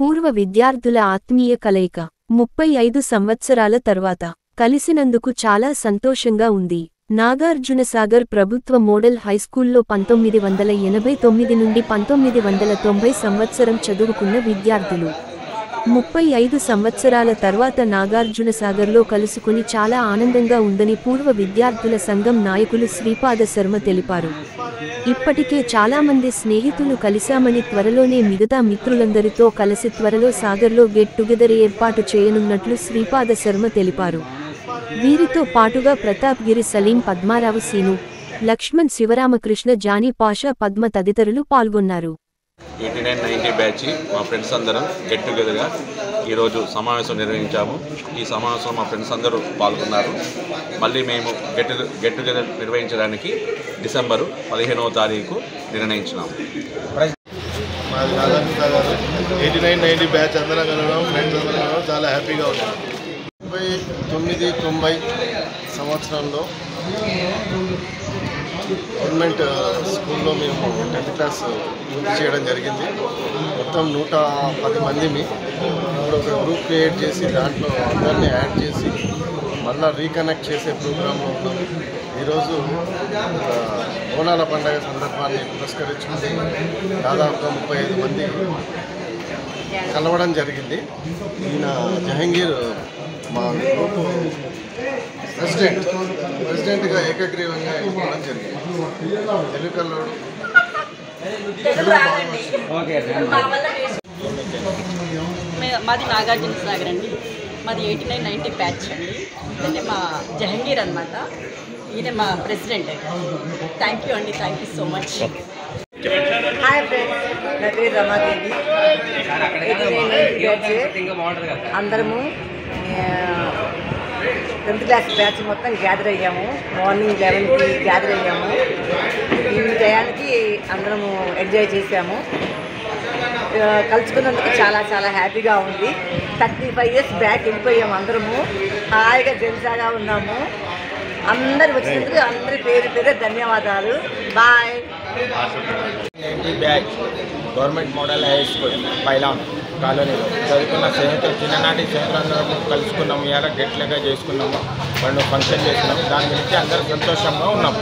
పూర్వ విద్యార్థుల ఆత్మీయ కలయిక 35 సంవత్సరాల తర్వాత కలిసినందుకు చాలా సంతోషంగా ఉంది. నాగార్జునసాగర్ ప్రభుత్వ మోడల్ హైస్కూల్లో 1989 నుండి 1990 సంవత్సరం చదువుకున్న విద్యార్థులు 35 సంవత్సరాల తర్వాత నాగార్జునసాగర్లో కలుసుకుని చాలా ఆనందంగా ఉందని పూర్వ విద్యార్థుల సంఘం నాయకులు శ్రీపాద శర్మ తెలిపారు. ఇప్పటికే చాలామంది స్నేహితులు కలిశామని, త్వరలోనే మిగతా మిత్రులందరితో కలిసి త్వరలో సాగర్లో గెట్ టుగెదర్ ఏర్పాటు చేయనున్నట్లు శ్రీపాద శర్మ తెలిపారు. వీరితో పాటుగా ప్రతాప్ గిరి, సలీం, పద్మారావు, సీను, లక్ష్మణ్, శివరామకృష్ణ, జానీ పాషా, పద్మ తదితరులు పాల్గొన్నారు. 89-90 బ్యాచ్ మా ఫ్రెండ్స్ అందరం గెట్ టుగెదర్గా ఈరోజు సమావేశం నిర్వహించాము. ఈ సమావేశంలో మా ఫ్రెండ్స్ అందరూ పాల్గొన్నారు. మళ్ళీ మేము గెట్ టుగెదర్ నిర్వహించడానికి డిసెంబరు 15వ తారీఖు నిర్ణయించినాము. 89-90 బ్యాచ్ అందరం కలవడం, ఫ్రెండ్స్ అందరం కలవడం చాలా హ్యాపీగా ఉన్నాం. 89-90 సంవత్సరంలో గవర్నమెంట్ స్కూల్లో మేము 10th క్లాస్ పూర్తి చేయడం జరిగింది. మొత్తం 110 మందిని ఇప్పుడు ఒక గ్రూప్ క్రియేట్ చేసి దాంట్లో అందరినీ యాడ్ చేసి మళ్ళీ రీకనెక్ట్ చేసే ప్రోగ్రాంలో ఉన్నాం. ఈరోజు బోనాల పండుగ సందర్భాన్ని పురస్కరించుకుంది దాదాపుగా 35 మంది కలవడం జరిగింది. ఈయన జహంగీర్ మా గ్రూప్ ప్రెసిడెంట్గా ఏకగ్రీవంగా ఎన్నుకోవడం జరిగింది. తెలుగులో మాది నాగార్జునసాగర్ అండి. మాది 89-90 బ్యాచ్ అండి. అంటే మా జహంగీర్ అనమాట. ఈయన మా ప్రెసిడెంట్. థ్యాంక్ యూ అండి, thank you so much. Hi friends, నా పేరు రమాదేవి. 89-90 బ్యాచ్ అందరము 10th క్లాస్ బ్యాచ్ మొత్తం గ్యాదర్ అయ్యాము. మార్నింగ్ 11కి గ్యాదర్ అయ్యాము. ఈవినింగ్ టయానికి అందరము ఎంజాయ్ చేసాము. కలుసుకున్నందుకు చాలా చాలా హ్యాపీగా ఉంది. 35 ఇయర్స్ బ్యాక్ వెళ్ళిపోయాము. అందరము హాయిగా జల్సాగా ఉన్నాము. అందరు వచ్చినందుకు అందరి పేరు పేరు ధన్యవాదాలు. Bye. 90 batch government model high school Pailam కాలనీలో చదువుకున్న స్నేహితులు, చిన్ననాటి స్నేహితులందరూ కలుసుకున్నాము. ఇలా గెట్లుగా చేసుకున్నాము, వాళ్ళు ఫంక్షన్ చేసుకున్నాము. దాని గురించి అందరూ సంతోషంగా ఉన్నాము.